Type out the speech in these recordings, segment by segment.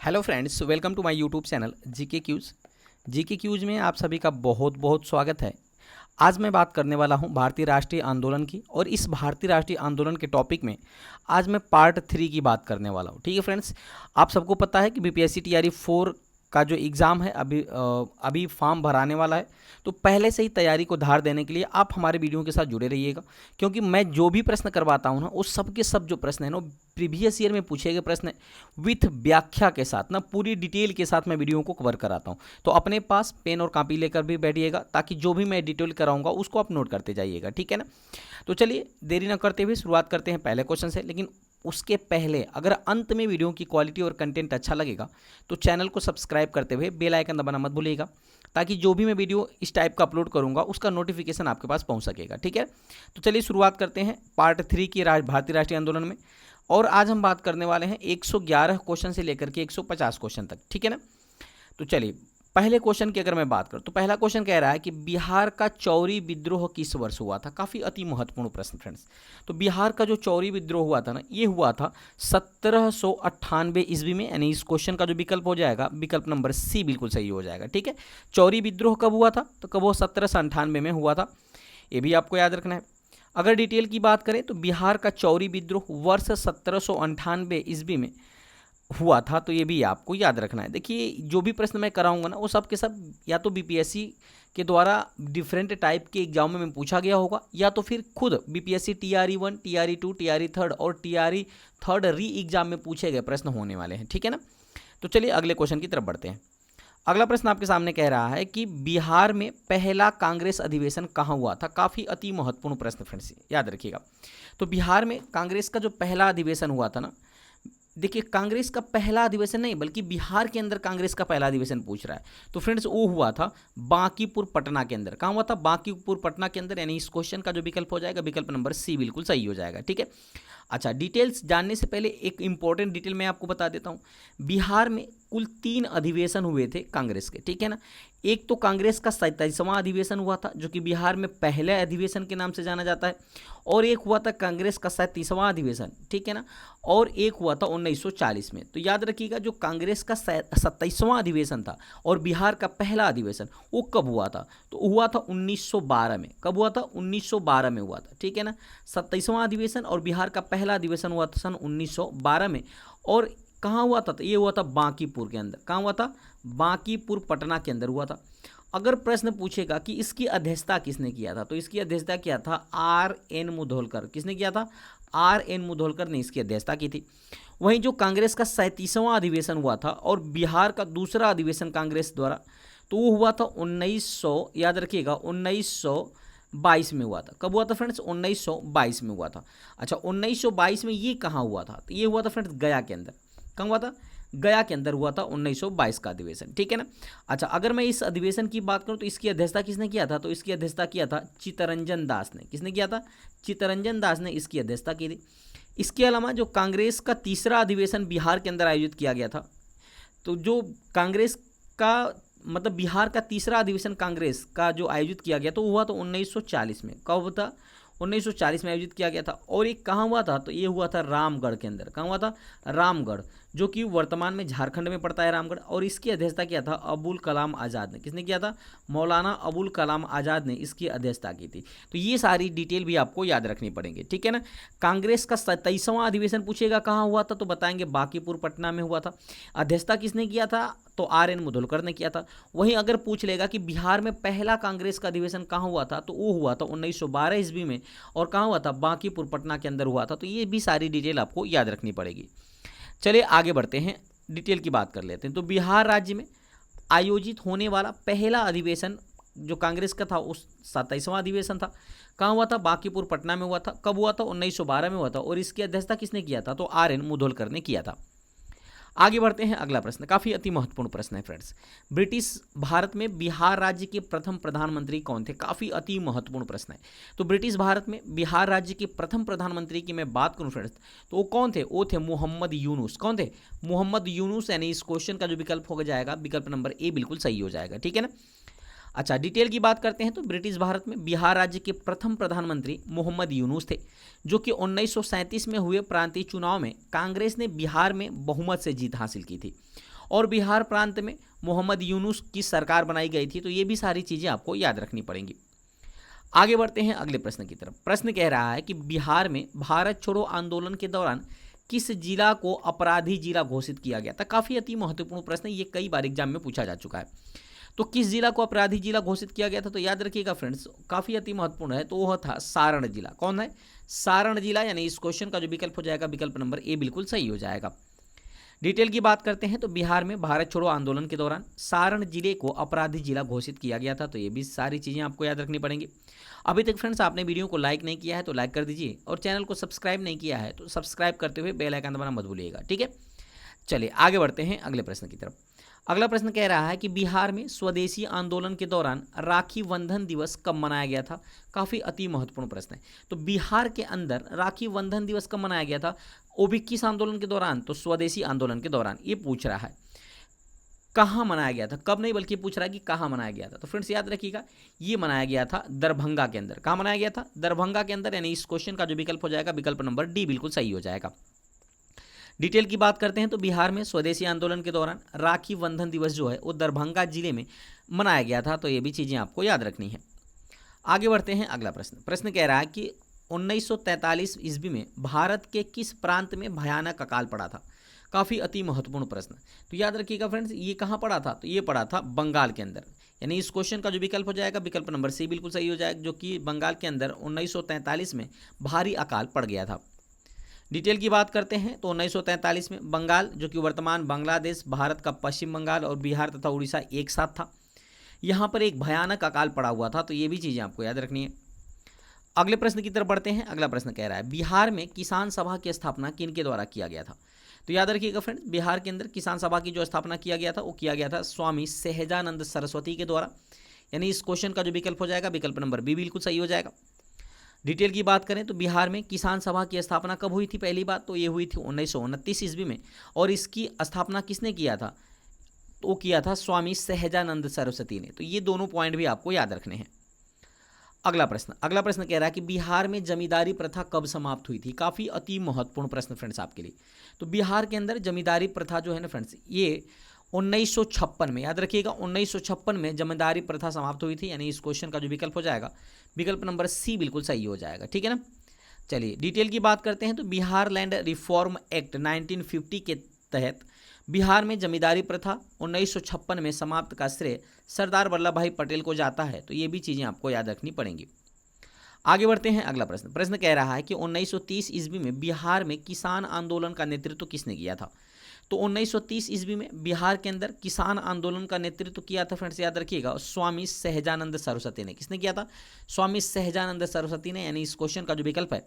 Hello friends, welcome to my YouTube channel GK quiz. GK quiz में आप सभी का बहुत बहुत स्वागत है। आज मैं बात करने वाला हूं भारतीय राष्ट्रीय आंदोलन की, और इस भारतीय राष्ट्रीय आंदोलन के टॉपिक में आज मैं पार्ट 3 की बात करने वाला हूं। ठीक है फ्रेंड्स, आप सबको पता है कि बीपीएससी टीआरई 4 का जो एग्ज़ाम है अभी फॉर्म भराने वाला है। तो पहले से ही तैयारी को धार देने के लिए आप हमारे वीडियो के साथ जुड़े रहिएगा, क्योंकि मैं जो भी प्रश्न करवाता हूँ ना, उस सब के सब जो प्रश्न है ना, प्रीवियस ईयर में पूछे गए प्रश्न विथ व्याख्या के साथ ना, पूरी डिटेल के साथ मैं वीडियो को कवर कराता हूँ। तो अपने पास पेन और कॉपी लेकर भी बैठिएगा, ताकि जो भी मैं डिटेल कराऊंगा उसको आप नोट करते जाइएगा। ठीक है ना। तो चलिए देरी ना करते हुए शुरुआत करते हैं पहले क्वेश्चन से। लेकिन उसके पहले अगर अंत में वीडियो की क्वालिटी और कंटेंट अच्छा लगेगा तो चैनल को सब्सक्राइब करते हुए बेल आइकन दबाना मत भूलिएगा, ताकि जो भी मैं वीडियो इस टाइप का अपलोड करूंगा उसका नोटिफिकेशन आपके पास पहुंच सकेगा। ठीक है। तो चलिए शुरुआत करते हैं पार्ट 3 की भारतीय राष्ट्रीय आंदोलन में। और आज हम बात करने वाले हैं 111 क्वेश्चन से लेकर के 150 क्वेश्चन तक। ठीक है ना। तो चलिए पहले क्वेश्चन की अगर मैं बात करूं तो पहला क्वेश्चन कह रहा है कि बिहार का चौरी विद्रोह किस वर्ष हुआ था। काफ़ी अति महत्वपूर्ण प्रश्न फ्रेंड्स। तो बिहार का जो चौरी विद्रोह हुआ था ना, ये हुआ था 1798 ईस्वी में। यानी इस क्वेश्चन का जो विकल्प हो जाएगा, विकल्प नंबर सी बिल्कुल सही हो जाएगा। ठीक है। चौरी विद्रोह कब हुआ था, तो कब वो 1798 में हुआ था, ये भी आपको याद रखना है। अगर डिटेल की बात करें तो बिहार का चौरी विद्रोह वर्ष 1798 ईस्वी में हुआ था, तो ये भी आपको याद रखना है। देखिए जो भी प्रश्न मैं कराऊंगा ना, वो सब के सब या तो बीपीएससी के द्वारा डिफरेंट टाइप के एग्जाम में पूछा गया होगा, या तो फिर खुद बीपीएससी टीआरई 1, टीआरई 2, टीआरई 3 और टीआरई 3 री एग्जाम में पूछे गए प्रश्न होने वाले हैं। ठीक है ना। तो चलिए अगले क्वेश्चन की तरफ बढ़ते हैं। अगला प्रश्न आपके सामने कह रहा है कि बिहार में पहला कांग्रेस अधिवेशन कहाँ हुआ था। काफ़ी अति महत्वपूर्ण प्रश्न फ्रेंड्स, याद रखिएगा। तो बिहार में कांग्रेस का जो पहला अधिवेशन हुआ था ना, देखिए कांग्रेस का पहला अधिवेशन नहीं, बल्कि बिहार के अंदर कांग्रेस का पहला अधिवेशन पूछ रहा है। तो फ्रेंड्स वो हुआ था बांकीपुर पटना के अंदर। कहाँ हुआ था? बांकीपुर पटना के अंदर। यानी इस क्वेश्चन का जो विकल्प हो जाएगा, विकल्प नंबर सी बिल्कुल सही हो जाएगा। ठीक है। अच्छा, डिटेल्स जानने से पहले एक इंपॉर्टेंट डिटेल मैं आपको बता देता हूँ। बिहार में कुल 3 अधिवेशन हुए थे कांग्रेस के। ठीक है ना। एक तो कांग्रेस का 27वां अधिवेशन हुआ था, जो कि बिहार में पहले अधिवेशन के नाम से जाना जाता है। और एक हुआ था कांग्रेस का 37वां अधिवेशन। ठीक है ना। और एक हुआ था 1940 में। तो याद रखिएगा, जो कांग्रेस का 27वां अधिवेशन था और बिहार का पहला अधिवेशन, वो कब हुआ था? तो हुआ था 1912 में। कब हुआ था? 1912 में हुआ था। ठीक है ना। 27वां अधिवेशन और बिहार का पहला अधिवेशन हुआ था सन 1912 में। और कहाँ हुआ था? तो ये हुआ था बांकीपुर के अंदर। कहाँ हुआ था? बांकीपुर पटना के अंदर हुआ था। अगर प्रश्न पूछेगा कि इसकी अध्यक्षता किसने किया था, तो इसकी अध्यक्षता किया था R.N. मुधोलकर। किसने किया था? R.N. मुधोलकर ने इसकी अध्यक्षता की थी। वहीं जो कांग्रेस का 37वां अधिवेशन हुआ था और बिहार का दूसरा अधिवेशन कांग्रेस द्वारा, तो वो हुआ था 1900, याद रखिएगा, 1922 में हुआ था। कब हुआ था फ्रेंड्स? 1922 में हुआ था। अच्छा, 1922 में ये कहाँ हुआ था? तो ये हुआ था फ्रेंड्स गया के अंदर। कहाँ हुआ था? गया के अंदर हुआ था 1922 का अधिवेशन। ठीक है ना। अच्छा, अगर मैं इस अधिवेशन की बात करूं तो इसकी अध्यक्षता किसने किया था? तो इसकी अध्यक्षता किया था चित्तरंजन दास ने। किसने किया था? चित्तरंजन दास ने इसकी अध्यक्षता की थी। इसके अलावा जो कांग्रेस का तीसरा अधिवेशन बिहार के अंदर आयोजित किया गया था, तो जो कांग्रेस का मतलब बिहार का तीसरा अधिवेशन कांग्रेस का जो आयोजित किया गया, तो हुआ तो 1940 में। कब था? 1940 में आयोजित किया गया था। और ये कहाँ हुआ था? तो ये हुआ था रामगढ़ के अंदर। कहाँ हुआ था? रामगढ़, जो कि वर्तमान में झारखंड में पड़ता है रामगढ़। और इसकी अध्यक्षता किया था अबुल कलाम आज़ाद ने। किसने किया था? मौलाना अबुल कलाम आज़ाद ने इसकी अध्यक्षता की थी। तो ये सारी डिटेल भी आपको याद रखनी पड़ेंगी। ठीक है ना। कांग्रेस का 27वां अधिवेशन पूछेगा कहाँ हुआ था, तो बताएंगे बांकीपुर पटना में हुआ था। अध्यक्षता किसने किया था? तो R.N. मुधोलकर ने किया था। वहीं अगर पूछ लेगा कि बिहार में पहला कांग्रेस का अधिवेशन कहाँ हुआ था, तो वो हुआ था 1912 ईस्वी में। और कहाँ हुआ था? बांकीपुर पटना के अंदर हुआ था। तो ये भी सारी डिटेल आपको याद रखनी पड़ेगी। चलिए आगे बढ़ते हैं, डिटेल की बात कर लेते हैं। तो बिहार राज्य में आयोजित होने वाला पहला अधिवेशन जो कांग्रेस का था, उस 27वां अधिवेशन था। कहाँ हुआ था? बांकीपुर पटना में हुआ था। कब हुआ था? 1912 में हुआ था। और इसकी अध्यक्षता किसने किया था? तो R.N. मुधोलकर ने किया था। आगे बढ़ते हैं, अगला प्रश्न काफ़ी अति महत्वपूर्ण प्रश्न है फ्रेंड्स। ब्रिटिश भारत में बिहार राज्य के प्रथम प्रधानमंत्री कौन थे? काफ़ी अति महत्वपूर्ण प्रश्न है। तो ब्रिटिश भारत में बिहार राज्य के प्रथम प्रधानमंत्री की मैं बात करूं फ्रेंड्स, तो वो कौन थे? वो थे मोहम्मद यूनुस। कौन थे? मोहम्मद यूनुस। यानी इस क्वेश्चन का जो विकल्प हो जाएगा, विकल्प नंबर ए बिल्कुल सही हो जाएगा। ठीक है ना। अच्छा, डिटेल की बात करते हैं तो ब्रिटिश भारत में बिहार राज्य के प्रथम प्रधानमंत्री मोहम्मद यूनुस थे, जो कि 1937 में हुए प्रांतीय चुनाव में कांग्रेस ने बिहार में बहुमत से जीत हासिल की थी। और बिहार प्रांत में मोहम्मद यूनुस की सरकार बनाई गई थी। तो ये भी सारी चीज़ें आपको याद रखनी पड़ेंगी। आगे बढ़ते हैं अगले प्रश्न की तरफ। प्रश्न कह रहा है कि बिहार में भारत छोड़ो आंदोलन के दौरान किस जिला को अपराधी जिला घोषित किया गया था। काफ़ी अति महत्वपूर्ण प्रश्न है, ये कई बार एग्जाम में पूछा जा चुका है। तो किस जिला को अपराधी जिला घोषित किया गया था, तो याद रखिएगा फ्रेंड्स, काफ़ी अति महत्वपूर्ण है। तो वह था सारण जिला। कौन है? सारण जिला। यानी इस क्वेश्चन का जो विकल्प हो जाएगा, विकल्प नंबर ए बिल्कुल सही हो जाएगा। डिटेल की बात करते हैं तो बिहार में भारत छोड़ो आंदोलन के दौरान सारण जिले को अपराधी जिला घोषित किया गया था। तो ये भी सारी चीज़ें आपको याद रखनी पड़ेंगी। अभी तक फ्रेंड्स आपने वीडियो को लाइक नहीं किया है तो लाइक कर दीजिए, और चैनल को सब्सक्राइब नहीं किया है तो सब्सक्राइब करते हुए बेल आइकन दबाना मत भूलिएगा, ठीक है। चलिए आगे बढ़ते हैं अगले प्रश्न की तरफ। अगला प्रश्न कह रहा है कि बिहार में स्वदेशी आंदोलन के दौरान राखी बंधन दिवस कब मनाया गया था। काफ़ी अति महत्वपूर्ण प्रश्न है। तो बिहार के अंदर राखी बंधन दिवस कब मनाया गया था, वो भी किस आंदोलन के दौरान, तो स्वदेशी आंदोलन के दौरान। ये पूछ रहा है कहाँ मनाया गया था, कब नहीं बल्कि पूछ रहा है कि कहाँ मनाया गया था। तो फ्रेंड्स याद रखिएगा, ये मनाया गया था दरभंगा के अंदर। कहाँ मनाया गया था? दरभंगा के अंदर। यानी इस क्वेश्चन का जो विकल्प हो जाएगा, विकल्प नंबर डी बिल्कुल सही हो जाएगा। डिटेल की बात करते हैं तो बिहार में स्वदेशी आंदोलन के दौरान राखी बंधन दिवस जो है वो दरभंगा जिले में मनाया गया था। तो ये भी चीज़ें आपको याद रखनी है। आगे बढ़ते हैं अगला प्रश्न। प्रश्न कह रहा है कि 1943 ईस्वी में भारत के किस प्रांत में भयानक अकाल पड़ा था। काफ़ी अति महत्वपूर्ण प्रश्न। तो याद रखिएगा फ्रेंड्स, ये कहाँ पड़ा था, तो ये पड़ा था बंगाल के अंदर। यानी इस क्वेश्चन का जो विकल्प हो जाएगा, विकल्प नंबर सी बिल्कुल सही हो जाएगा, जो कि बंगाल के अंदर 1943 में भारी अकाल पड़ गया था। डिटेल की बात करते हैं तो 1943 में बंगाल, जो कि वर्तमान बांग्लादेश, भारत का पश्चिम बंगाल और बिहार तथा उड़ीसा एक साथ था, यहाँ पर एक भयानक अकाल पड़ा हुआ था। तो ये भी चीज़ें आपको याद रखनी है। अगले प्रश्न की तरफ बढ़ते हैं। अगला प्रश्न कह रहा है बिहार में किसान सभा की स्थापना किनके द्वारा किया गया था। तो याद रखिएगा फ्रेंड्स, बिहार के अंदर किसान सभा की जो स्थापना किया गया था वो किया गया था स्वामी सहजानंद सरस्वती के द्वारा। यानी इस क्वेश्चन का जो विकल्प हो जाएगा, विकल्प नंबर बी बिल्कुल सही हो जाएगा। डिटेल की बात करें तो बिहार में किसान सभा की स्थापना कब हुई थी, पहली बात तो ये हुई थी 1929 ईस्वी में, और इसकी स्थापना किसने किया था, तो किया था स्वामी सहजानंद सरस्वती ने। तो ये दोनों पॉइंट भी आपको याद रखने हैं। अगला प्रश्न कह रहा है कि बिहार में जमींदारी प्रथा कब समाप्त हुई थी। काफ़ी अति महत्वपूर्ण प्रश्न फ्रेंड्स आपके लिए। तो बिहार के अंदर जमींदारी प्रथा जो है ना फ्रेंड्स, ये 1956 में, याद रखिएगा 1956 में जमींदारी प्रथा समाप्त हुई थी। यानी इस क्वेश्चन का जो विकल्प हो जाएगा, विकल्प नंबर सी बिल्कुल सही हो जाएगा, ठीक है ना। चलिए डिटेल की बात करते हैं तो बिहार लैंड रिफॉर्म एक्ट 1950 के तहत बिहार में जमींदारी प्रथा 1956 में समाप्त का श्रेय सरदार वल्लभ भाई पटेल को जाता है। तो ये भी चीज़ें आपको याद रखनी पड़ेंगी। आगे बढ़ते हैं अगला प्रश्न कह रहा है कि 1930 ईस्वी में बिहार में किसान आंदोलन का नेतृत्व किसने किया था। तो 1930 ईस्वी में बिहार के अंदर किसान आंदोलन का नेतृत्व किया था फ्रेंड्स, याद रखिएगा स्वामी सहजानंद सरस्वती ने। किसने किया था? स्वामी सहजानंद सरस्वती ने। यानी इस क्वेश्चन का जो विकल्प है,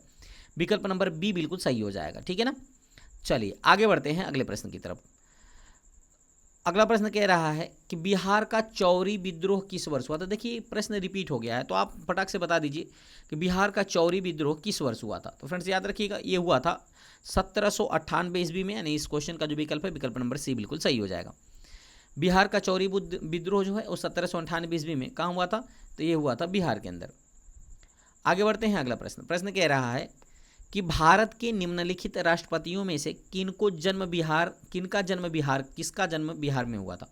विकल्प नंबर बी बिल्कुल सही हो जाएगा, ठीक है ना। चलिए आगे बढ़ते हैं अगले प्रश्न की तरफ। अगला प्रश्न कह रहा है कि बिहार का चौरी विद्रोह किस वर्ष हुआ था। देखिए प्रश्न रिपीट हो गया है, तो आप फटाक से बता दीजिए कि बिहार का चौरी विद्रोह किस वर्ष हुआ था। तो फ्रेंड्स याद रखिएगा, ये हुआ था 1798 ईस्वी में। यानी इस क्वेश्चन का जो विकल्प है, विकल्प नंबर सी बिल्कुल सही हो जाएगा। बिहार का चौरी विद्रोह जो है वो 1798 ईस्वी में कहाँ हुआ था, तो ये हुआ था बिहार के अंदर। आगे बढ़ते हैं अगला प्रश्न कह रहा है कि भारत के निम्नलिखित राष्ट्रपतियों में से किसका जन्म बिहार में हुआ था।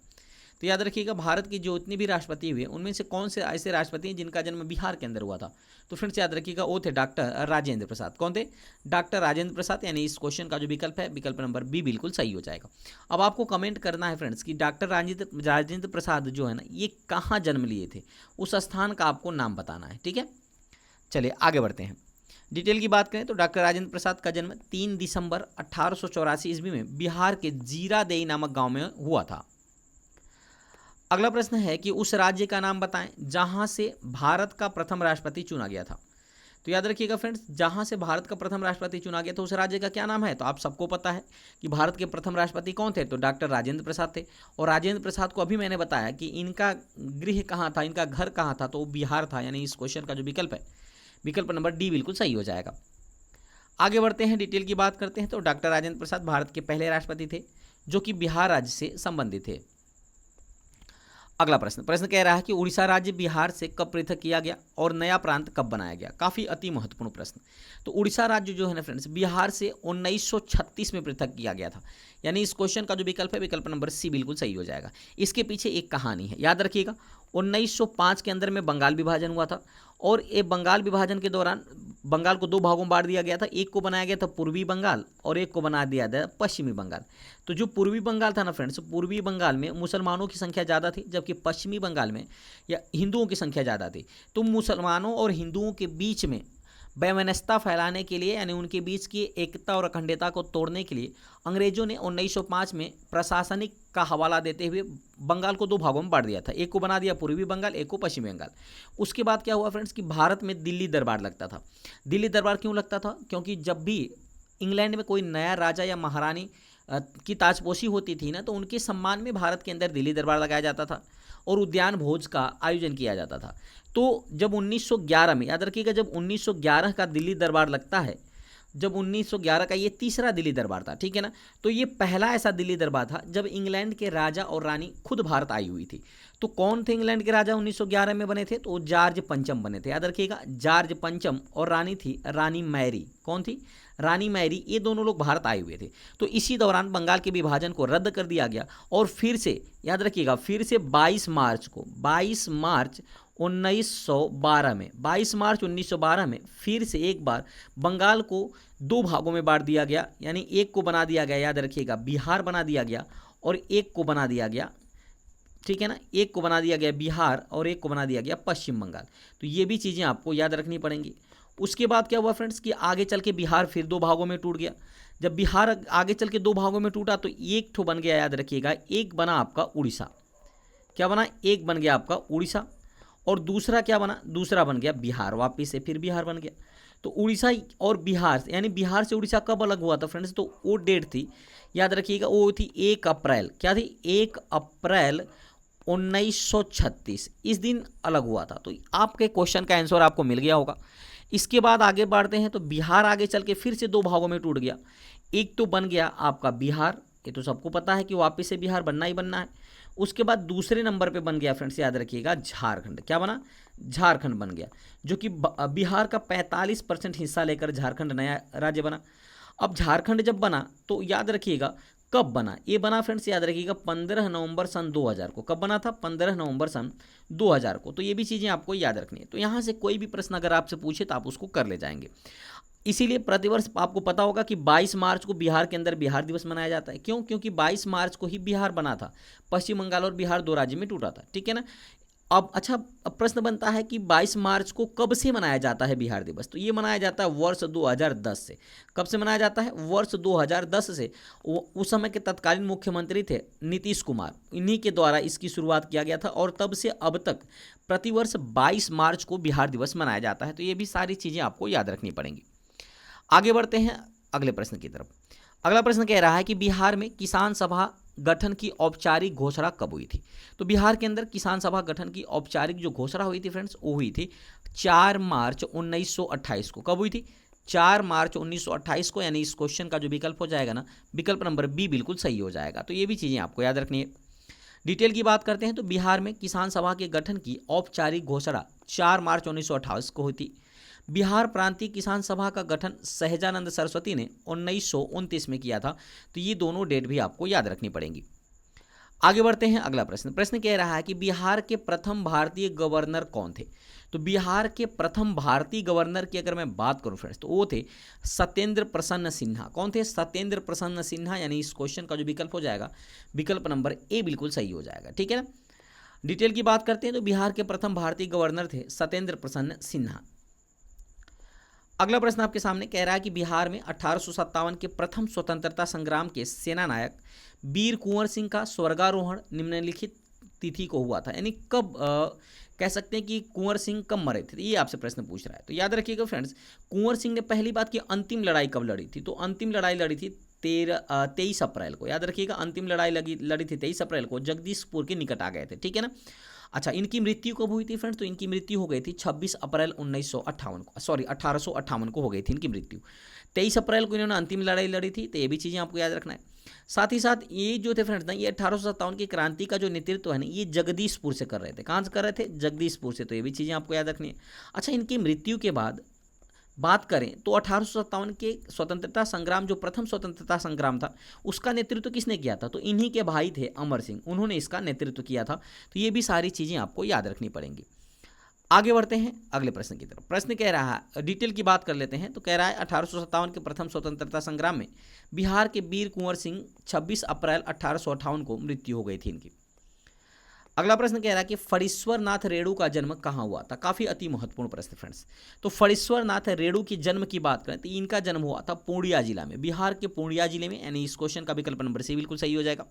तो याद रखिएगा, भारत के जो इतने भी राष्ट्रपति हुए उनमें से कौन से ऐसे राष्ट्रपति हैं जिनका जन्म बिहार के अंदर हुआ था। तो फ्रेंड्स याद रखिएगा, वो थे डॉक्टर राजेंद्र प्रसाद। कौन थे? डॉक्टर राजेंद्र प्रसाद। यानी इस क्वेश्चन का जो विकल्प है, विकल्प नंबर बी बिल्कुल सही हो जाएगा। अब आपको कमेंट करना है फ्रेंड्स कि डॉक्टर राजेंद्र प्रसाद जो है ना, ये कहाँ जन्म लिए थे, उस स्थान का आपको नाम बताना है, ठीक है। चलिए आगे बढ़ते हैं। डिटेल की बात करें तो डॉक्टर राजेंद्र प्रसाद का जन्म 3 दिसंबर 1884 ईस्वी में बिहार के जीरादेई नामक गांव में हुआ था। अगला प्रश्न है कि उस राज्य का नाम बताएं जहां से भारत का प्रथम राष्ट्रपति चुना गया था। तो याद रखिएगा फ्रेंड्स, जहां से भारत का प्रथम राष्ट्रपति चुना गया था उस राज्य का क्या नाम है। तो आप सबको पता है कि भारत के प्रथम राष्ट्रपति कौन थे, तो डॉक्टर राजेंद्र प्रसाद थे। और राजेंद्र प्रसाद को अभी मैंने बताया कि इनका गृह कहाँ था, इनका घर कहाँ था, तो वो बिहार था। यानी इस क्वेश्चन का जो विकल्प है, विकल्प नंबर डी बिल्कुल सही हो जाएगा। आगे बढ़ते हैं, डिटेल की बात करते हैं तो डॉक्टर राजेंद्र प्रसाद भारत के पहले राष्ट्रपति थे जो कि बिहार राज्य से संबंधित थे। अगला प्रश्न प्रश्न कह रहा है कि उड़ीसा राज्य बिहार से कब पृथक किया गया और नया प्रांत कब बनाया गया। काफ़ी अति महत्वपूर्ण प्रश्न। तो उड़ीसा राज्य जो है ना फ्रेंड्स, बिहार से 1936 में पृथक किया गया था। यानी इस क्वेश्चन का जो विकल्प है, विकल्प नंबर सी बिल्कुल सही हो जाएगा। इसके पीछे एक कहानी है, याद रखिएगा। 1905 के अंदर में बंगाल विभाजन हुआ था और ये बंगाल विभाजन के दौरान बंगाल को दो भागों में बांट दिया गया था। एक को बनाया गया था पूर्वी बंगाल और एक को बना दिया गया पश्चिमी बंगाल। तो जो पूर्वी बंगाल था ना फ्रेंड्स, पूर्वी बंगाल में मुसलमानों की संख्या ज़्यादा थी, जबकि पश्चिमी बंगाल में या हिंदुओं की संख्या ज़्यादा थी। तो मुसलमानों और हिंदुओं के बीच में वैमनस्यता फैलाने के लिए, यानी उनके बीच की एकता और अखंडता को तोड़ने के लिए अंग्रेजों ने 1905 में प्रशासनिक का हवाला देते हुए बंगाल को दो भागों में बांट दिया था। एक को बना दिया पूर्वी बंगाल, एक को पश्चिमी बंगाल। उसके बाद क्या हुआ फ्रेंड्स कि भारत में दिल्ली दरबार लगता था। दिल्ली दरबार क्यों लगता था? क्योंकि जब भी इंग्लैंड में कोई नया राजा या महारानी की ताजपोशी होती थी ना, तो उनके सम्मान में भारत के अंदर दिल्ली दरबार लगाया जाता था और उद्यान भोज का आयोजन किया जाता था। तो जब 1911 में, याद रखिएगा, जब 1911 का दिल्ली दरबार लगता है, जब 1911 का ये तीसरा दिल्ली दरबार था, ठीक है ना। तो ये पहला ऐसा दिल्ली दरबार था जब इंग्लैंड के राजा और रानी खुद भारत आई हुई थी। तो कौन थे इंग्लैंड के राजा 1911 में बने थे? तो जॉर्ज पंचम बने थे, याद रखिएगा, जॉर्ज पंचम। और रानी थी रानी मैरी। कौन थी? रानी मैरी। ये दोनों लोग भारत आए हुए थे। तो इसी दौरान बंगाल के विभाजन को रद्द कर दिया गया और फिर से, याद रखिएगा, फिर से 22 मार्च 1912 में, 22 मार्च 1912 में फिर से एक बार बंगाल को दो भागों में बांट दिया गया। यानी एक को बना दिया गया, याद रखिएगा, बिहार बना दिया गया और एक को बना दिया गया, ठीक है ना, एक को बना दिया गया बिहार और एक को बना दिया गया पश्चिम बंगाल। तो ये भी चीज़ें आपको याद रखनी पड़ेंगी। उसके बाद क्या हुआ फ्रेंड्स कि आगे चल के बिहार फिर दो भागों में टूट गया। जब बिहार आगे चल के दो भागों में टूटा तो एक ठो बन गया, याद रखिएगा, एक बना आपका उड़ीसा। क्या बना? एक बन गया आपका उड़ीसा। और दूसरा क्या बना? दूसरा बन गया बिहार। वापिस से फिर बिहार बन गया। तो उड़ीसा और बिहार, यानी बिहार से उड़ीसा कब अलग हुआ था फ्रेंड्स? तो वो डेट थी, याद रखिएगा, वो थी 1 अप्रैल। क्या थी? 1 अप्रैल 1936। इस दिन अलग हुआ था। तो आपके क्वेश्चन का आंसर आपको मिल गया होगा। इसके बाद आगे बढ़ते हैं। तो बिहार आगे चल के फिर से दो भागों में टूट गया। एक तो बन गया आपका बिहार, ये तो सबको पता है कि वापस से बिहार बनना ही बनना है। उसके बाद दूसरे नंबर पे बन गया फ्रेंड्स, याद रखिएगा, झारखंड। क्या बना? झारखंड बन गया, जो कि बिहार का 45% हिस्सा लेकर झारखंड नया राज्य बना। अब झारखंड जब बना तो याद रखिएगा कब बना? ये बना फ्रेंड्स, याद रखिएगा, 15 नवंबर सन 2000 को। कब बना था? 15 नवंबर सन 2000 को। तो ये भी चीज़ें आपको याद रखनी है। तो यहाँ से कोई भी प्रश्न अगर आपसे पूछे तो आप उसको कर ले जाएंगे। इसीलिए प्रतिवर्ष आपको पता होगा कि 22 मार्च को बिहार के अंदर बिहार दिवस मनाया जाता है। क्यों? क्योंकि 22 मार्च को ही बिहार बना था। पश्चिम बंगाल और बिहार दो राज्य में टूटा था, ठीक है ना। अब अच्छा, अब प्रश्न बनता है कि 22 मार्च को कब से मनाया जाता है बिहार दिवस? तो ये मनाया जाता है वर्ष 2010 से। कब से मनाया जाता है? वर्ष 2010 से। उस समय के तत्कालीन मुख्यमंत्री थे नीतीश कुमार, इन्हीं के द्वारा इसकी शुरुआत किया गया था और तब से अब तक प्रतिवर्ष 22 मार्च को बिहार दिवस मनाया जाता है। तो ये भी सारी चीज़ें आपको याद रखनी पड़ेंगी। आगे बढ़ते हैं अगले प्रश्न की तरफ। अगला प्रश्न कह रहा है कि बिहार में किसान सभा गठन की औपचारिक घोषणा कब हुई थी? तो बिहार के अंदर किसान सभा गठन की औपचारिक जो घोषणा हुई थी फ्रेंड्स, वो हुई थी 4 मार्च 1928 को। कब हुई थी? 4 मार्च 1928 को। यानी इस क्वेश्चन का जो विकल्प हो जाएगा ना, विकल्प नंबर बी बिल्कुल सही हो जाएगा। तो ये भी चीज़ें आपको याद रखनी है। डिटेल की बात करते हैं तो बिहार में किसान सभा के गठन की औपचारिक घोषणा 4 मार्च 1928 को हुई थी। बिहार प्रांतीय किसान सभा का गठन सहजानंद सरस्वती ने 1929 में किया था। तो ये दोनों डेट भी आपको याद रखनी पड़ेंगी। आगे बढ़ते हैं अगला प्रश्न। प्रश्न कह रहा है कि बिहार के प्रथम भारतीय गवर्नर कौन थे? तो बिहार के प्रथम भारतीय गवर्नर की अगर मैं बात करूं फ्रेंड्स, तो वो थे सत्येंद्र प्रसन्न सिन्हा। कौन थे? सत्येंद्र प्रसन्न सिन्हा। यानी इस क्वेश्चन का जो विकल्प हो जाएगा, विकल्प नंबर ए बिल्कुल सही हो जाएगा, ठीक है ना। डिटेल की बात करते हैं तो बिहार के प्रथम भारतीय गवर्नर थे सत्येंद्र प्रसन्न सिन्हा। अगला प्रश्न आपके सामने कह रहा है कि बिहार में 1857 के प्रथम स्वतंत्रता संग्राम के सेना नायक वीर कुंवर सिंह का स्वर्गारोहण निम्नलिखित तिथि को हुआ था। यानी कब कह सकते हैं कि कुंवर सिंह कब मरे थे? ये आपसे प्रश्न पूछ रहा है। तो याद रखिएगा फ्रेंड्स, कुंवर सिंह ने पहली बात की अंतिम लड़ाई कब लड़ी थी? तो अंतिम लड़ाई लड़ी थी 23 अप्रैल को। याद रखिएगा, अंतिम लड़ाई लड़ी थी 23 अप्रैल को, जगदीशपुर के निकट आ गए थे, ठीक है ना। अच्छा, इनकी मृत्यु कब हुई थी फ्रेंड्स? तो इनकी मृत्यु हो गई थी 26 अप्रैल 1958 को, सॉरी 1858 को हो गई थी इनकी मृत्यु। 23 अप्रैल को इन्होंने अंतिम लड़ाई लड़ी थी, तो ये भी चीज़ें आपको याद रखना है। साथ ही साथ ये जो थे फ्रेंड्स ना, ये 1857 की क्रांति का जो नेतृत्व है ना, ये जगदीशपुर से कर रहे थे। कहाँ से कर रहे थे? जगदीशपुर से। तो ये भी चीज़ें आपको याद रखनी है। अच्छा, इनकी मृत्यु के बाद बात करें तो 1857 के स्वतंत्रता संग्राम, जो प्रथम स्वतंत्रता संग्राम था, उसका नेतृत्व किसने किया था? तो इन्हीं के भाई थे अमर सिंह, उन्होंने इसका नेतृत्व किया था। तो ये भी सारी चीज़ें आपको याद रखनी पड़ेंगी। आगे बढ़ते हैं अगले प्रश्न की तरफ। प्रश्न कह रहा है, डिटेल की बात कर लेते हैं। तो कह रहा है 1857 के प्रथम स्वतंत्रता संग्राम में बिहार के वीर कुंवर सिंह 26 अप्रैल 1858 को मृत्यु हो गई थी इनकी। अगला प्रश्न कह रहा है कि फणीश्वर नाथ रेणु का जन्म कहाँ हुआ था? काफी अति महत्वपूर्ण प्रश्न फ्रेंड्स। तो फणीश्वर नाथ रेणु के जन्म की बात करें तो इनका जन्म हुआ था पूर्णिया जिला में, बिहार के पूर्णिया जिले में, यानी इस क्वेश्चन का विकल्प नंबर सी बिल्कुल सही हो जाएगा।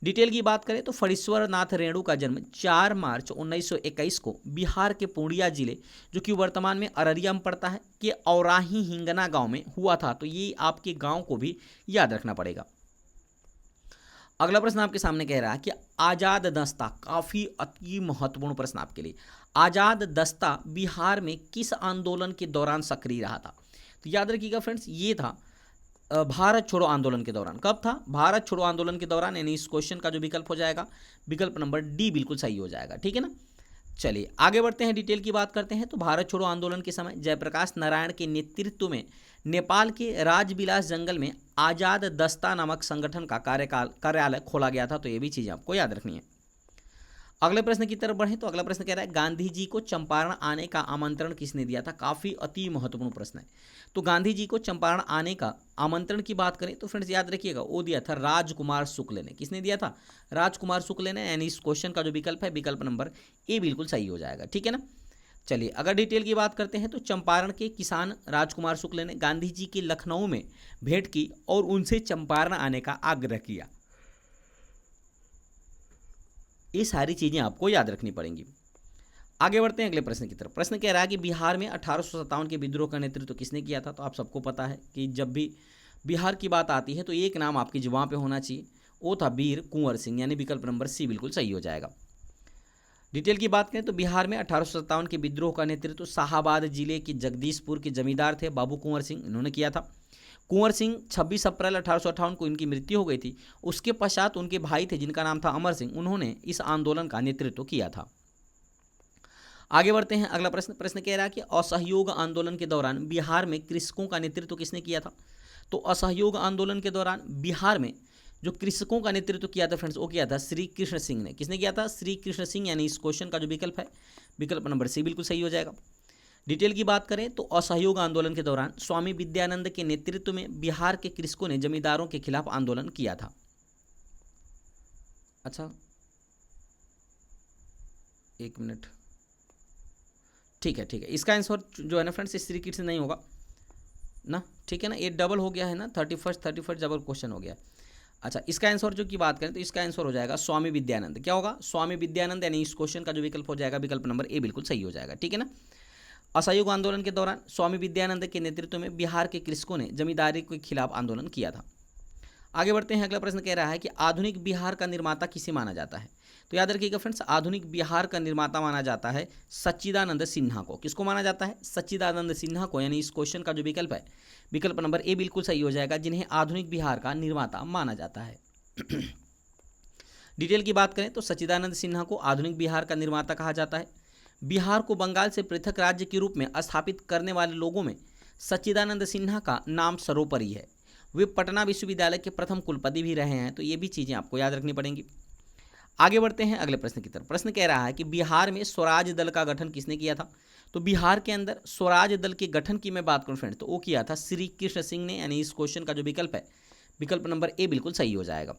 डिटेल की बात करें तो फणीश्वर नाथ रेणु का जन्म 4 मार्च 1921 को बिहार के पूर्णिया जिले, जो कि वर्तमान में अररिया में पड़ता है, के औराही हिंगना गांव में हुआ था। तो ये आपके गांव को भी याद रखना पड़ेगा। अगला प्रश्न आपके सामने कह रहा है कि आजाद दस्ता, काफी अति महत्वपूर्ण प्रश्न आपके लिए। आजाद दस्ता बिहार में किस आंदोलन के दौरान सक्रिय रहा था? तो याद रखिएगा फ्रेंड्स, ये था भारत छोड़ो आंदोलन के दौरान। कब था? भारत छोड़ो आंदोलन के दौरान, यानी इस क्वेश्चन का जो विकल्प हो जाएगा, विकल्प नंबर डी बिल्कुल सही हो जाएगा। ठीक है ना। चलिए आगे बढ़ते हैं, डिटेल की बात करते हैं। तो भारत छोड़ो आंदोलन के समय जयप्रकाश नारायण के नेतृत्व में नेपाल के राजविलास जंगल में आजाद दस्ता नामक संगठन का कार्यालय खोला गया था। तो ये भी चीज़ आपको याद रखनी है। अगले प्रश्न की तरफ बढ़ें तो अगला प्रश्न कह रहा है, गांधी जी को चंपारण आने का आमंत्रण किसने दिया था? काफ़ी अति महत्वपूर्ण प्रश्न है। तो गांधी जी को चंपारण आने का आमंत्रण की बात करें तो फ्रेंड्स याद रखिएगा, वो दिया था राजकुमार शुक्ल ने। किसने दिया था? राजकुमार शुक्ल ने, यानी इस क्वेश्चन का जो विकल्प है, विकल्प नंबर ए बिल्कुल सही हो जाएगा। ठीक है ना। चलिए अगर डिटेल की बात करते हैं तो चंपारण के किसान राजकुमार शुक्ल ने गांधी जी की लखनऊ में भेंट की और उनसे चंपारण आने का आग्रह किया। ये सारी चीज़ें आपको याद रखनी पड़ेंगी। आगे बढ़ते हैं अगले प्रश्न की तरफ। प्रश्न कह रहा है कि बिहार में 1857 के विद्रोह का नेतृत्व किसने किया था? तो आप सबको पता है कि जब भी बिहार की बात आती है तो एक नाम आपकी जुबान पे होना चाहिए, वो था वीर कुंवर सिंह, यानी विकल्प नंबर सी बिल्कुल सही हो जाएगा। डिटेल की बात करें तो बिहार में 1857 के विद्रोह का नेतृत्व शाहाबाद जिले के जगदीशपुर के जमींदार थे बाबू कुंवर सिंह, इन्होंने किया था। कुंवर सिंह 26 अप्रैल 1858 को इनकी मृत्यु हो गई थी। उसके पश्चात उनके भाई थे जिनका नाम था अमर सिंह, उन्होंने इस आंदोलन का नेतृत्व किया था। आगे बढ़ते हैं अगला प्रश्न। प्रश्न कह रहा है कि असहयोग आंदोलन के दौरान बिहार में कृषकों का नेतृत्व किसने किया था? तो असहयोग आंदोलन के दौरान बिहार में जो कृषकों का नेतृत्व किया था फ्रेंड्स, वो किया था श्री कृष्ण सिंह ने। किसने किया था? श्री कृष्ण सिंह, यानी इस क्वेश्चन का जो विकल्प है, विकल्प नंबर सी बिल्कुल सही हो जाएगा। डिटेल की बात करें तो असहयोग आंदोलन के दौरान स्वामी विद्यानंद के नेतृत्व में बिहार के कृषकों ने जमींदारों के खिलाफ आंदोलन किया था। अच्छा एक मिनट, ठीक है, इसका आंसर जो है ना फ्रेंड्स, श्री कृष्ण नहीं होगा ना। ठीक है ना, ये डबल हो गया है ना, 31 डबल क्वेश्चन हो गया। अच्छा, इसका आंसर जो की बात करें तो इसका आंसर हो जाएगा स्वामी विद्यानंद। क्या होगा? स्वामी विद्यानंद, यानी इस क्वेश्चन का जो विकल्प हो जाएगा, विकल्प नंबर ए बिल्कुल सही हो जाएगा। ठीक है ना। असहयोग आंदोलन के दौरान स्वामी विद्यानंद के नेतृत्व में बिहार के कृषकों ने जमींदारी के खिलाफ आंदोलन किया था। आगे बढ़ते हैं, अगला प्रश्न कह रहा है कि आधुनिक बिहार का निर्माता किसे माना जाता है? तो याद रखिएगा फ्रेंड्स, आधुनिक बिहार का निर्माता माना जाता है सच्चिदानंद सिन्हा को। किसको माना जाता है? सच्चिदानंद सिन्हा को, यानी इस क्वेश्चन का जो विकल्प है, विकल्प नंबर ए बिल्कुल सही हो जाएगा, जिन्हें आधुनिक बिहार का निर्माता माना जाता है। डिटेल की बात करें तो सच्चिदानंद सिन्हा को आधुनिक बिहार का निर्माता कहा जाता है। बिहार को बंगाल से पृथक राज्य के रूप में स्थापित करने वाले लोगों में सच्चिदानंद सिन्हा का नाम सर्वोपरि है। वे पटना विश्वविद्यालय के प्रथम कुलपति भी रहे हैं। तो ये भी चीज़ें आपको याद रखनी पड़ेंगी। आगे बढ़ते हैं अगले प्रश्न की तरफ। प्रश्न कह रहा है कि बिहार में स्वराज दल का गठन किसने किया था? तो बिहार के अंदर स्वराज दल के गठन की मैं बात करूं फ्रेंड, तो वो किया था श्री कृष्ण सिंह ने, यानी इस क्वेश्चन का जो विकल्प है, विकल्प नंबर ए बिल्कुल सही हो जाएगा।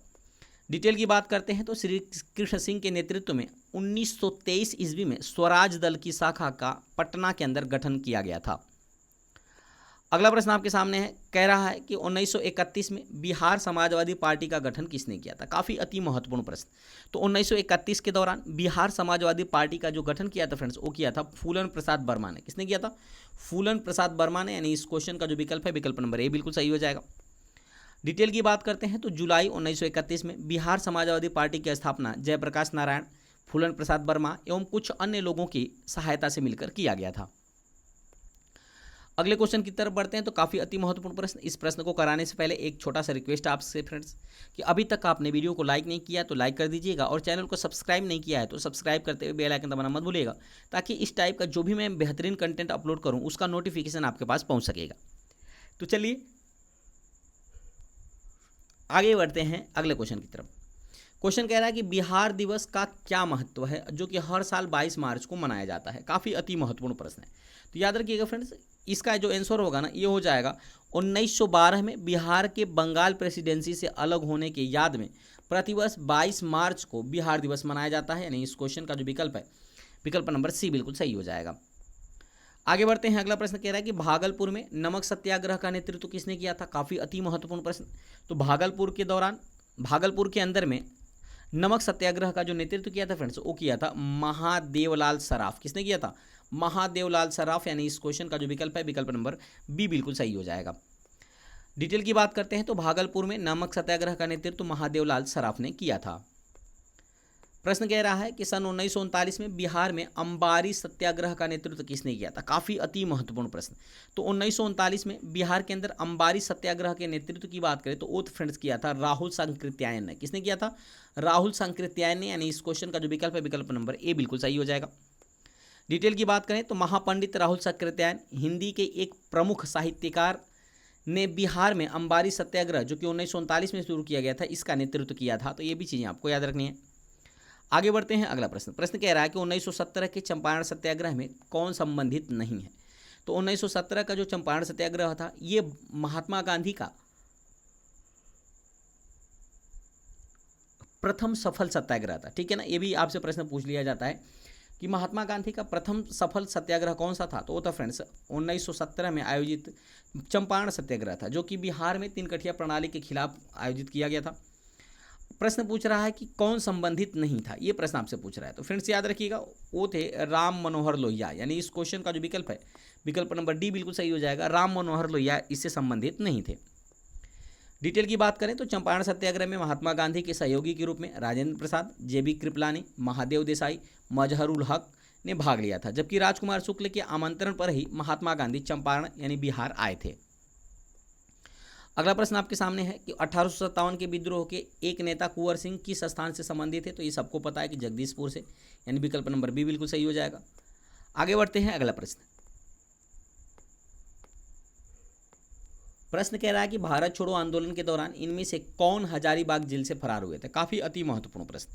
डिटेल की बात करते हैं तो श्री कृष्ण सिंह के नेतृत्व में 1923 ईस्वी में स्वराज दल की शाखा का पटना के अंदर गठन किया गया था। अगला प्रश्न आपके सामने है, कह रहा है कि 1931 में बिहार समाजवादी पार्टी का गठन किसने किया था? काफ़ी अति महत्वपूर्ण प्रश्न। तो 1931 के दौरान बिहार समाजवादी पार्टी का जो गठन किया था फ्रेंड्स, वो किया था फूलन प्रसाद वर्मा ने। किसने किया था? फूलन प्रसाद वर्मा ने, यानी इस क्वेश्चन का जो विकल्प है, विकल्प नंबर ए बिल्कुल सही हो जाएगा। डिटेल की बात करते हैं तो जुलाई 1931 में बिहार समाजवादी पार्टी की स्थापना जयप्रकाश नारायण, फूलन प्रसाद वर्मा एवं कुछ अन्य लोगों की सहायता से मिलकर किया गया था। अगले क्वेश्चन की तरफ बढ़ते हैं। तो काफ़ी अति महत्वपूर्ण प्रश्न। इस प्रश्न को कराने से पहले एक छोटा सा रिक्वेस्ट आपसे फ्रेंड्स कि अभी तक आपने वीडियो को लाइक नहीं किया तो लाइक कर दीजिएगा, और चैनल को सब्सक्राइब नहीं किया है तो सब्सक्राइब करते हुए बेल आइकन दबाना मत भूलिएगा, ताकि इस टाइप का जो भी मैं बेहतरीन कंटेंट अपलोड करूँ उसका नोटिफिकेशन आपके पास पहुँच सकेगा। तो चलिए आगे बढ़ते हैं अगले क्वेश्चन की तरफ। क्वेश्चन कह रहा है कि बिहार दिवस का क्या महत्व है, जो कि हर साल 22 मार्च को मनाया जाता है। काफ़ी अति महत्वपूर्ण प्रश्न है, तो याद रखिएगा फ्रेंड्स, इसका जो आंसर होगा ना ये हो जाएगा 1912 में बिहार के बंगाल प्रेसिडेंसी से अलग होने के याद में प्रतिवर्ष 22 मार्च को बिहार दिवस मनाया जाता है। यानी इस क्वेश्चन का जो विकल्प है, विकल्प नंबर सी बिल्कुल सही हो जाएगा। आगे बढ़ते हैं। अगला प्रश्न कह रहा है कि भागलपुर में नमक सत्याग्रह का नेतृत्व किसने किया था। काफ़ी अति महत्वपूर्ण प्रश्न। तो भागलपुर के अंदर में नमक सत्याग्रह का जो नेतृत्व किया था फ्रेंड्स, वो किया था महादेवलाल सराफ। किसने किया था? महादेवलाल सराफ। यानी इस क्वेश्चन का जो विकल्प है, विकल्प नंबर बी बिल्कुल सही हो जाएगा। डिटेल की बात करते हैं तो भागलपुर में नमक सत्याग्रह का नेतृत्व महादेवलाल सराफ ने किया था। प्रश्न कह रहा है कि सन 1939 में बिहार में अंबारी सत्याग्रह का नेतृत्व किसने किया था। काफ़ी अति महत्वपूर्ण प्रश्न। तो 1939 में बिहार के अंदर अंबारी सत्याग्रह के नेतृत्व की बात करें तो वो फ्रेंड्स किया था राहुल सांकृत्यायन ने। किसने किया था? राहुल सांकृत्यायन ने। यानी इस क्वेश्चन का जो विकल्प है, विकल्प नंबर ए बिल्कुल सही हो जाएगा। डिटेल की बात करें तो महापंडित राहुल सांकृत्यायन हिंदी के एक प्रमुख साहित्यकार ने बिहार में अंबारी सत्याग्रह, जो कि 1939 में शुरू किया गया था, इसका नेतृत्व किया था। तो ये भी चीज़ें आपको याद रखनी है। आगे बढ़ते हैं। अगला प्रश्न कह रहा है कि 1917 के चंपारण सत्याग्रह में कौन संबंधित नहीं है। तो 1917 का जो चंपारण सत्याग्रह था, ये महात्मा गांधी का प्रथम सफल सत्याग्रह था। ठीक है ना, ये भी आपसे प्रश्न पूछ लिया जाता है कि महात्मा गांधी का प्रथम सफल सत्याग्रह कौन सा था। तो वो था फ्रेंड्स 1917 में आयोजित चंपारण सत्याग्रह था, जो कि बिहार में 3 कठिया प्रणाली के खिलाफ आयोजित किया गया था। प्रश्न पूछ रहा है कि कौन संबंधित नहीं था, ये प्रश्न आपसे पूछ रहा है। तो फ्रेंड्स याद रखिएगा, वो थे राम मनोहर लोहिया। यानी इस क्वेश्चन का जो विकल्प है, विकल्प नंबर डी बिल्कुल सही हो जाएगा। राम मनोहर लोहिया इससे संबंधित नहीं थे। डिटेल की बात करें तो चंपारण सत्याग्रह में महात्मा गांधी के सहयोगी के रूप में राजेंद्र प्रसाद, जेबी कृपलानी, महादेव देसाई, मजहरुल हक ने भाग लिया था, जबकि राजकुमार शुक्ल के आमंत्रण पर ही महात्मा गांधी चंपारण यानी बिहार आए थे। अगला प्रश्न आपके सामने है कि 1857 के विद्रोह के एक नेता कुंवर सिंह किस स्थान से संबंधित है। तो ये सबको पता है कि जगदीशपुर से। यानी विकल्प नंबर बी बिल्कुल सही हो जाएगा। आगे बढ़ते हैं। अगला प्रश्न कह रहा है कि भारत छोड़ो आंदोलन के दौरान इनमें से कौन हजारीबाग जेल से फरार हुए थे। काफ़ी अति महत्वपूर्ण प्रश्न।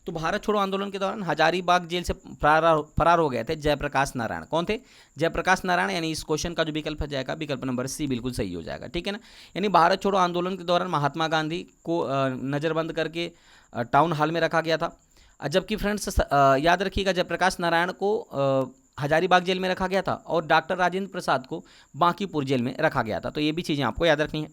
तो भारत छोड़ो आंदोलन के दौरान हजारीबाग जेल से फरार हो गए थे जयप्रकाश नारायण। कौन थे? जयप्रकाश नारायण। यानी इस क्वेश्चन का जो विकल्प हो जाएगा, विकल्प नंबर सी बिल्कुल सही हो जाएगा। ठीक है ना, यानी भारत छोड़ो आंदोलन के दौरान महात्मा गांधी को नज़रबंद करके टाउन हॉल में रखा गया था, जबकि फ्रेंड्स याद रखिएगा जयप्रकाश नारायण को हजारीबाग जेल में रखा गया था और डॉक्टर राजेंद्र प्रसाद को बांकीपुर जेल में रखा गया था। तो ये भी चीज़ें आपको याद रखनी है।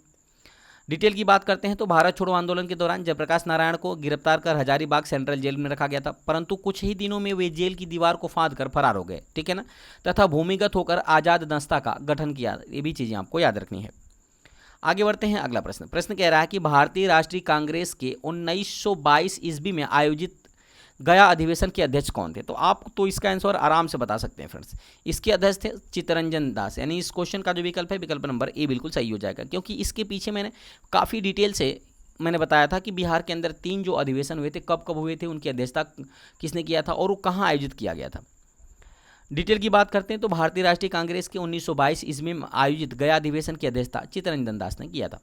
डिटेल की बात करते हैं तो भारत छोड़ो आंदोलन के दौरान जयप्रकाश नारायण को गिरफ्तार कर हजारीबाग सेंट्रल जेल में रखा गया था, परंतु कुछ ही दिनों में वे जेल की दीवार को फांद कर फरार हो गए। ठीक है ना, तथा भूमिगत होकर आज़ाद दस्ता का गठन किया। ये भी चीज़ें आपको याद रखनी है। आगे बढ़ते हैं। अगला प्रश्न कह रहा है कि भारतीय राष्ट्रीय कांग्रेस के 1922 ईस्वी में आयोजित गया अधिवेशन के अध्यक्ष कौन थे। तो आप तो इसका आंसर आराम से बता सकते हैं फ्रेंड्स। इसके अध्यक्ष थे चित्तरंजन दास। यानी इस क्वेश्चन का जो विकल्प है, विकल्प नंबर ए बिल्कुल सही हो जाएगा, क्योंकि इसके पीछे मैंने काफ़ी डिटेल से बताया था कि बिहार के अंदर 3 जो अधिवेशन हुए थे, कब कब हुए थे, उनकी अध्यक्षता किसने किया था और वो कहाँ आयोजित किया गया था। डिटेल की बात करते हैं तो भारतीय राष्ट्रीय कांग्रेस के 1922 ईस्वी में आयोजित गया अधिवेशन की अध्यक्षता चित्तरंजन दास ने किया था।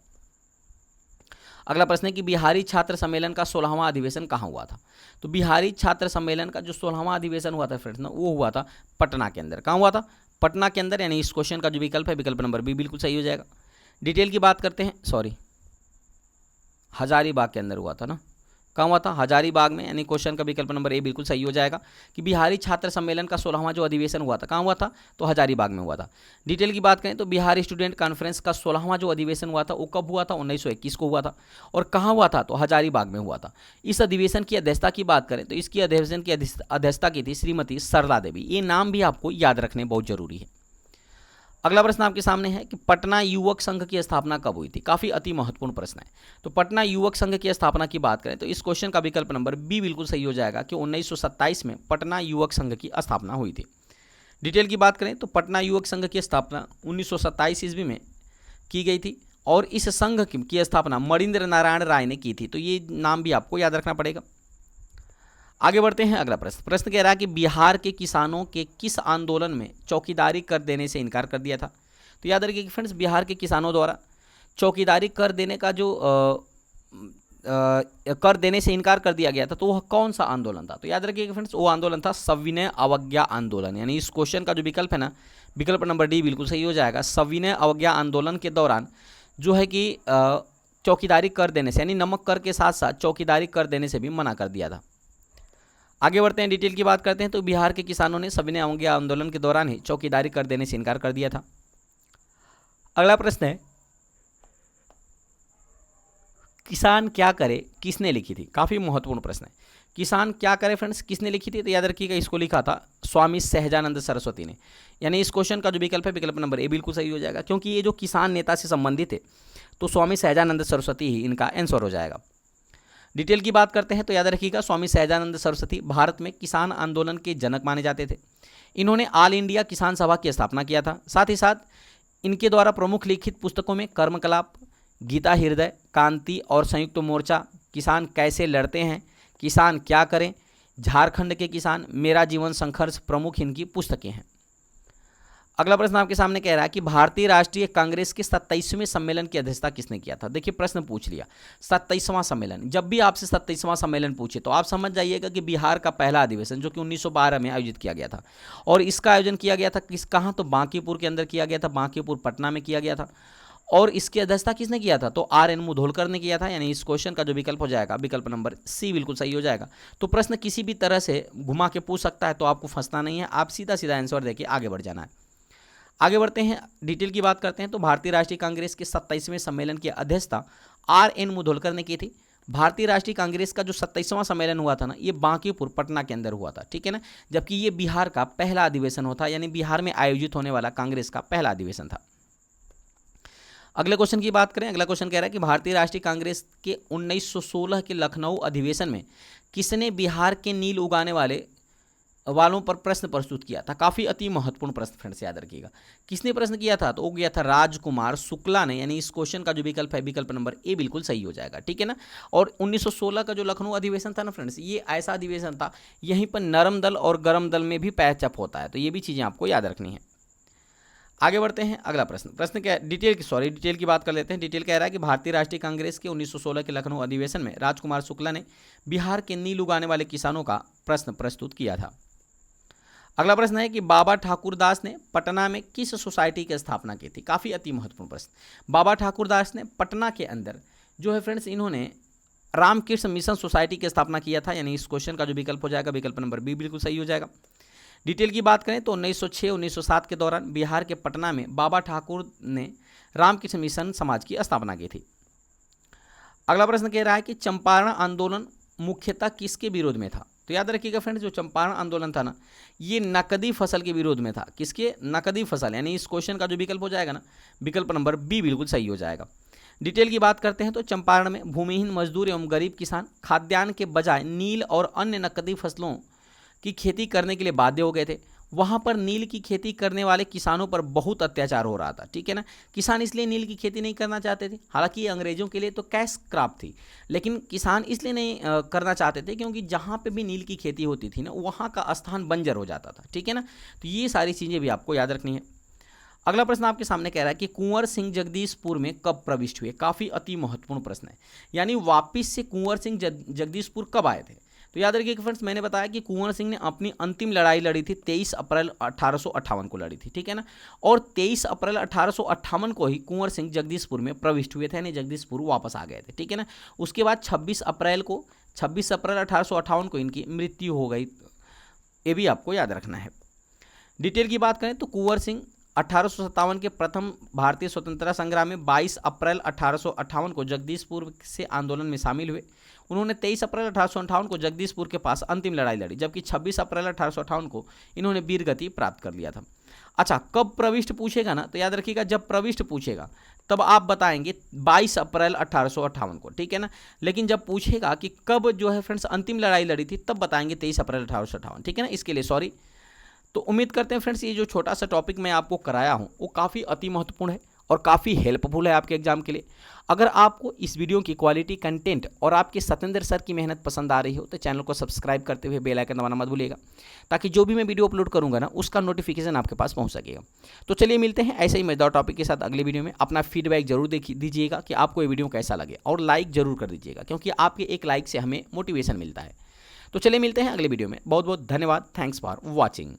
अगला प्रश्न है कि बिहारी छात्र सम्मेलन का 16वां अधिवेशन कहाँ हुआ था। तो बिहारी छात्र सम्मेलन का जो 16वां अधिवेशन हुआ था फ्रेंड्स ना, वो हुआ था पटना के अंदर। कहाँ हुआ था? पटना के अंदर। यानी इस क्वेश्चन का जो विकल्प है, विकल्प नंबर बी बिल्कुल सही हो जाएगा। डिटेल की बात करते हैं, हजारीबाग के अंदर हुआ था ना। कहाँ हुआ था? हजारीबाग में। यानी क्वेश्चन का विकल्प नंबर ए बिल्कुल सही हो जाएगा कि बिहारी छात्र सम्मेलन का 16वां जो अधिवेशन हुआ था, कहाँ हुआ था? तो हजारीबाग में हुआ था। डिटेल की बात करें तो बिहार स्टूडेंट कॉन्फ्रेंस का 16वां जो अधिवेशन हुआ था, वो कब हुआ था? 1921 को हुआ था। और कहाँ हुआ था? तो हजारीबाग में हुआ था। इस अधिवेशन की अध्यक्षता की बात करें तो इसकी अधिवेशन की अध्यक्षता की थी श्रीमती सरला देवी। ये नाम भी आपको याद रखने बहुत जरूरी है। अगला प्रश्न आपके सामने है कि पटना युवक संघ की स्थापना कब हुई थी। काफी अति महत्वपूर्ण प्रश्न है। तो पटना युवक संघ की स्थापना की बात करें तो इस क्वेश्चन का विकल्प नंबर बी बिल्कुल सही हो जाएगा कि 1927 में पटना युवक संघ की स्थापना हुई थी। डिटेल की बात करें तो पटना युवक संघ की स्थापना 1927 ईस्वी में की गई थी और इस संघ की स्थापना मणिंद्र नारायण राय ने की थी। तो ये नाम भी आपको याद रखना पड़ेगा। आगे बढ़ते हैं। अगला प्रश्न कह रहा है कि बिहार के किसानों के किस आंदोलन में चौकीदारी कर देने से इनकार कर दिया था। तो याद रखिए कि फ्रेंड्स, बिहार के किसानों द्वारा चौकीदारी कर देने का जो कर देने से इनकार कर दिया गया था, तो वह कौन सा आंदोलन था। तो याद रखिए कि फ्रेंड्स, वो आंदोलन था सविनय अवज्ञा आंदोलन। यानी इस क्वेश्चन का जो विकल्प है ना, विकल्प नंबर डी बिल्कुल सही हो जाएगा। सविनय अवज्ञा आंदोलन के दौरान जो है कि चौकीदारी कर देने से, यानी नमक कर के साथ साथ चौकीदारी कर देने से भी मना कर दिया था। आगे बढ़ते हैं, डिटेल की बात करते हैं। तो बिहार के किसानों ने सविनय अवज्ञा आंदोलन के दौरान ही चौकीदारी कर देने से इनकार कर दिया था। अगला प्रश्न है, किसान क्या करे किसने लिखी थी। काफी महत्वपूर्ण प्रश्न है। किसान क्या करे फ्रेंड्स, किसने लिखी थी। तो याद रखिएगा, इसको लिखा था स्वामी सहजानंद सरस्वती ने। यानी इस क्वेश्चन का जो विकल्प है, विकल्प नंबर ए बिल्कुल सही हो जाएगा, क्योंकि ये जो किसान नेता से संबंधित है तो स्वामी सहजानंद सरस्वती ही इनका आंसर हो जाएगा। डिटेल की बात करते हैं तो याद रखिएगा, स्वामी सहजानंद सरस्वती भारत में किसान आंदोलन के जनक माने जाते थे। इन्होंने ऑल इंडिया किसान सभा की स्थापना किया था। साथ ही साथ इनके द्वारा प्रमुख लिखित पुस्तकों में कर्मकलाप, गीता हृदय, कांति और संयुक्त मोर्चा, किसान कैसे लड़ते हैं, किसान क्या करें, झारखंड के किसान, मेरा जीवन संघर्ष प्रमुख इनकी पुस्तकें हैं। अगला प्रश्न आपके सामने कह रहा है कि भारतीय राष्ट्रीय कांग्रेस के 27वें सम्मेलन की अध्यक्षता किसने किया था। देखिए, प्रश्न पूछ लिया 27वां सम्मेलन। जब भी आपसे 27वां सम्मेलन पूछे तो आप समझ जाइएगा कि बिहार का पहला अधिवेशन जो कि 1912 में आयोजित किया गया था, और इसका आयोजन किया गया था कहाँ, तो बांकीपुर के अंदर किया गया था। बांकीपुर पटना में किया गया था। और इसकी अध्यक्षता किसने किया था, तो आर एन मुधोलकर ने किया था। यानी इस क्वेश्चन का जो विकल्प हो जाएगा, विकल्प नंबर सी बिल्कुल सही हो जाएगा। तो प्रश्न किसी भी तरह से घुमा के पूछ सकता है, तो आपको फंसना नहीं है, आप सीधा सीधा आंसर देके आगे बढ़ जाना है। आगे बढ़ते हैं, डिटेल की बात करते हैं। तो भारतीय राष्ट्रीय कांग्रेस के 27वें सम्मेलन की अध्यक्षता आर एन मुधोलकर ने की थी। भारतीय राष्ट्रीय कांग्रेस का जो 27वां सम्मेलन हुआ था ना, ये बांकीपुर पटना के अंदर हुआ था, ठीक है ना, जबकि ये बिहार का पहला अधिवेशन होता, यानी बिहार में आयोजित होने वाला कांग्रेस का पहला अधिवेशन था। अगले क्वेश्चन की बात करें। अगला क्वेश्चन कह रहा है कि भारतीय राष्ट्रीय कांग्रेस के 1916 के लखनऊ अधिवेशन में किसने बिहार के नील उगाने वालों पर प्रश्न प्रस्तुत किया था। काफी अति महत्वपूर्ण प्रश्न फ्रेंड्स, याद रखिएगा। किसने प्रश्न किया था, तो वो किया था राजकुमार शुक्ला ने। यानी इस क्वेश्चन का जो विकल्प है, विकल्प नंबर ए बिल्कुल सही हो जाएगा, ठीक है ना। और 1916 का जो लखनऊ अधिवेशन था ना फ्रेंड्स, ये ऐसा अधिवेशन था, यहीं पर नरम दल और गरम दल में भी पैचअप होता है। तो ये भी चीजें आपको याद रखनी है। आगे बढ़ते हैं। अगला प्रश्न क्या, डिटेल की बात कर लेते हैं। डिटेल कह रहा है कि भारतीय राष्ट्रीय कांग्रेस के 1916 के लखनऊ अधिवेशन में राजकुमार शुक्ला ने बिहार के नील उगाने वाले किसानों का प्रश्न प्रस्तुत किया था। अगला प्रश्न है कि बाबा ठाकुरदास ने पटना में किस सोसाइटी की स्थापना की थी। काफी अति महत्वपूर्ण प्रश्न। बाबा ठाकुरदास ने पटना के अंदर जो है फ्रेंड्स, इन्होंने रामकृष्ण मिशन सोसाइटी की स्थापना किया था। यानी इस क्वेश्चन का जो विकल्प हो जाएगा, विकल्प नंबर बी बिल्कुल सही हो जाएगा। डिटेल की बात करें तो 1906-1907 के दौरान बिहार के पटना में बाबा ठाकुर ने रामकृष्ण मिशन समाज की स्थापना की थी। अगला प्रश्न कह रहा है कि चंपारण आंदोलन मुख्यतः किसके विरोध में था। तो याद रखिएगा फ्रेंड्स, जो चंपारण आंदोलन था ना, ये नकदी फसल के विरोध में था। किसके, नकदी फसल। यानी इस क्वेश्चन का जो विकल्प हो जाएगा ना, विकल्प नंबर बी बिल्कुल सही हो जाएगा। डिटेल की बात करते हैं तो चंपारण में भूमिहीन मजदूर एवं गरीब किसान खाद्यान्न के बजाय नील और अन्य नकदी फसलों की खेती करने के लिए बाध्य हो गए थे। वहां पर नील की खेती करने वाले किसानों पर बहुत अत्याचार हो रहा था, ठीक है ना। किसान इसलिए नील की खेती नहीं करना चाहते थे। हालांकि ये अंग्रेजों के लिए तो कैश क्रॉप थी, लेकिन किसान इसलिए नहीं करना चाहते थे क्योंकि जहां पे भी नील की खेती होती थी ना, वहां का स्थान बंजर हो जाता था, ठीक है ना। तो ये सारी चीज़ें भी आपको याद रखनी है। अगला प्रश्न आपके सामने कह रहा है कि कुंवर सिंह जगदीशपुर में कब प्रविष्ट हुए। काफ़ी अति महत्वपूर्ण प्रश्न है। यानी वापिस से कुंवर सिंह जगदीशपुर कब आए थे। तो याद रखिए फ्रेंड्स, मैंने बताया कि कुंवर सिंह ने अपनी अंतिम लड़ाई लड़ी थी 23 अप्रैल 1858 को लड़ी थी, ठीक है ना। और 23 अप्रैल 1858 को ही कुंवर सिंह जगदीशपुर में प्रविष्ट हुए थे, यानी जगदीशपुर वापस आ गए थे, ठीक है ना। उसके बाद 26 अप्रैल 1858 को इनकी मृत्यु हो गई। ये भी आपको याद रखना है। डिटेल की बात करें तो कुंवर सिंह 1857 के प्रथम भारतीय स्वतंत्रता संग्राम में 22 अप्रैल 1858 को जगदीशपुर से आंदोलन में शामिल हुए। उन्होंने 23 अप्रैल 1858 को जगदीशपुर के पास अंतिम लड़ाई लड़ी, जबकि 26 अप्रैल 1858 को इन्होंने वीरगति प्राप्त कर लिया था। अच्छा, कब प्रविष्ट पूछेगा ना, तो याद रखिएगा जब प्रविष्ट पूछेगा तब आप बताएंगे 22 अप्रैल 1858 को, ठीक है ना। लेकिन जब पूछेगा कि कब जो है फ्रेंड्स अंतिम लड़ाई लड़ी थी, तब बताएंगे 23 अप्रैल 1858, ठीक है ना। इसके लिए सॉरी। तो उम्मीद करते हैं फ्रेंड्स ये जो छोटा सा टॉपिक मैं आपको कराया हूँ वो काफ़ी अति महत्वपूर्ण है और काफ़ी हेल्पफुल है आपके एग्जाम के लिए। अगर आपको इस वीडियो की क्वालिटी कंटेंट और आपके सत्येंद्र सर की मेहनत पसंद आ रही हो तो चैनल को सब्सक्राइब करते हुए बेल आइकन दबाना मत भूलिएगा, ताकि जो भी मैं वीडियो अपलोड करूंगा ना उसका नोटिफिकेशन आपके पास पहुंच सकेगा। तो चलिए मिलते हैं ऐसे ही मजेदार टॉपिक के साथ अगले वीडियो में। अपना फीडबैक जरूर दीजिएगा कि आपको ये वीडियो कैसा लगे, और लाइक जरूर कर दीजिएगा, क्योंकि आपके एक लाइक से हमें मोटिवेशन मिलता है। तो चलिए मिलते हैं अगले वीडियो में। बहुत बहुत धन्यवाद। Thanks for watching.